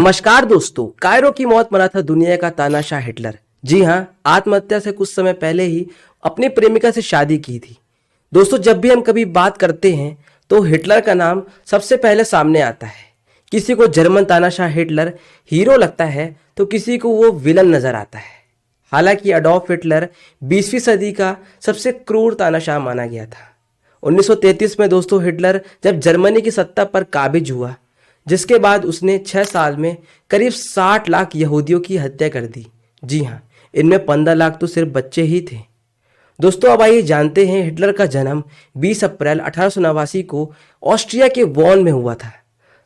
नमस्कार दोस्तों, कायरो की मौत मरा था दुनिया का तानाशाह हिटलर। जी हाँ, आत्महत्या से कुछ समय पहले ही अपनी प्रेमिका से शादी की थी। दोस्तों, जब भी हम कभी बात करते हैं तो हिटलर का नाम सबसे पहले सामने आता है। किसी को जर्मन तानाशाह हिटलर हीरो लगता है तो किसी को वो विलन नजर आता है। हालांकि अडॉल्फ हिटलर 20वीं सदी का सबसे क्रूर तानाशाह माना गया था। 1933 में दोस्तों हिटलर जब जर्मनी की सत्ता पर काबिज हुआ, जिसके बाद उसने 6 साल में करीब 60 लाख यहूदियों की हत्या कर दी। जी हाँ, इनमें 15 लाख तो सिर्फ बच्चे ही थे। दोस्तों, अब आइए जानते हैं हिटलर का जन्म 20 अप्रैल 1889 को ऑस्ट्रिया के वॉन में हुआ था।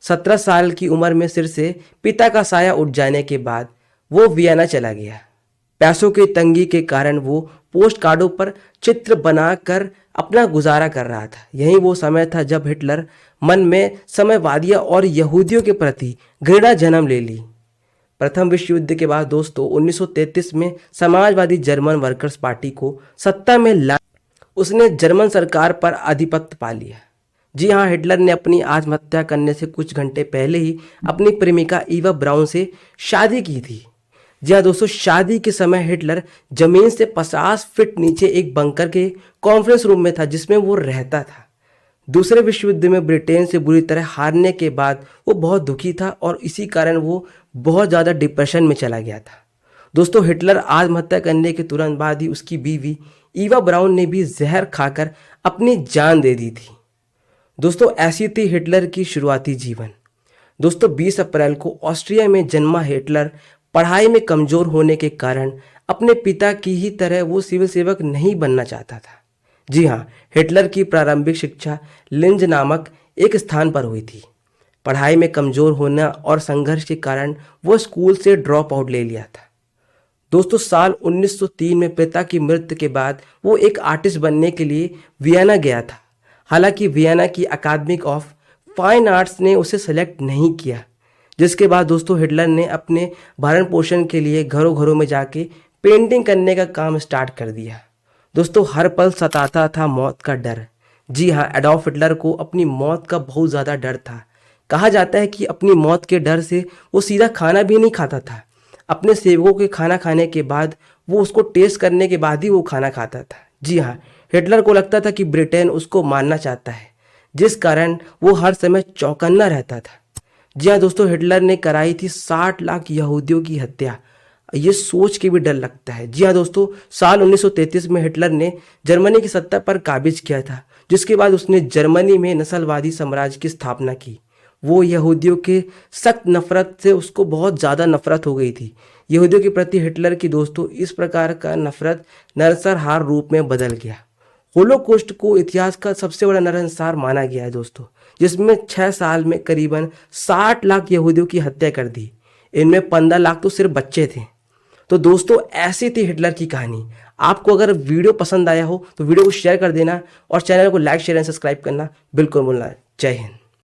17 साल की उम्र में सिर से पिता का साया उठ जाने के बाद वो वियना चला गया। पैसों की तंगी के कारण वो पोस्ट कार्डों पर चित्र बनाकर अपना गुजारा कर रहा था। यही वो समय था जब हिटलर मन में साम्यवादियों और यहूदियों के प्रति घृणा जन्म ले ली। प्रथम विश्व युद्ध के बाद दोस्तों 1933 में समाजवादी जर्मन वर्कर्स पार्टी को सत्ता में ला उसने जर्मन सरकार पर आधिपत्य पा लिया। जी हाँ, हिटलर ने अपनी आत्महत्या करने से कुछ घंटे पहले ही अपनी प्रेमिका ईवा ब्राउन से शादी की थी। जी हाँ दोस्तों, शादी के समय हिटलर जमीन से 50 फीट नीचे एक बंकर के कॉन्फ्रेंस रूम में था जिसमें वो रहता था। दूसरे विश्व युद्ध में ब्रिटेन से बुरी तरह हारने के बाद वो बहुत दुखी था और इसी कारण वो बहुत ज़्यादा डिप्रेशन में चला गया था। दोस्तों, हिटलर आत्महत्या करने के तुरंत बाद ही उसकी बीवी ईवा ब्राउन ने भी जहर खाकर अपनी जान दे दी थी। दोस्तों, ऐसी थी हिटलर की शुरुआती जीवन। दोस्तों, 20 अप्रैल को ऑस्ट्रिया में जन्मा हिटलर पढ़ाई में कमजोर होने के कारण अपने पिता की ही तरह वो सिविल सेवक नहीं बनना चाहता था। जी हाँ, हिटलर की प्रारंभिक शिक्षा लिंज नामक एक स्थान पर हुई थी। पढ़ाई में कमजोर होना और संघर्ष के कारण वो स्कूल से ड्रॉप आउट ले लिया था। दोस्तों, साल 1903 में पिता की मृत्यु के बाद वो एक आर्टिस्ट बनने के लिए वियना गया था। हालांकि वियना की अकादमी ऑफ फाइन आर्ट्स ने उसे सेलेक्ट नहीं किया, जिसके बाद दोस्तों हिटलर ने अपने भरण पोषण के लिए घरों घरों में जाके पेंटिंग करने का काम स्टार्ट कर दिया। दोस्तों, हर पल सताता था मौत का डर। जी हाँ, एडॉल्फ हिटलर को अपनी मौत का बहुत ज़्यादा डर था। कहा जाता है कि अपनी मौत के डर से वो सीधा खाना भी नहीं खाता था। अपने सेवकों के खाना खाने के बाद वो उसको टेस्ट करने के बाद ही वो खाना खाता था। जी हाँ, हिटलर को लगता था कि ब्रिटेन उसको मारना चाहता है, जिस कारण वो हर समय चौकन्ना रहता था। जी हाँ दोस्तों, हिटलर ने कराई थी 60 लाख यहूदियों की हत्या। ये सोच के भी डर लगता है। जी हाँ दोस्तों, साल 1933 में हिटलर ने जर्मनी की सत्ता पर काबिज किया था, जिसके बाद उसने जर्मनी में नस्लवादी साम्राज्य की स्थापना की। वो यहूदियों के सख्त नफरत से उसको बहुत ज़्यादा नफरत हो गई थी। यहूदियों के प्रति हिटलर की दोस्तों इस प्रकार का नफरत नरसंहार रूप में बदल गया। होलोकॉस्ट को इतिहास का सबसे बड़ा नरसंहार माना गया है दोस्तों, जिसमें 6 साल में करीबन 60 लाख यहूदियों की हत्या कर दी। इनमें 15 लाख तो सिर्फ बच्चे थे। तो दोस्तों, ऐसी थी हिटलर की कहानी। आपको अगर वीडियो पसंद आया हो तो वीडियो को शेयर कर देना और चैनल को लाइक शेयर एंड सब्सक्राइब करना बिल्कुल भूलना। जय हिंद।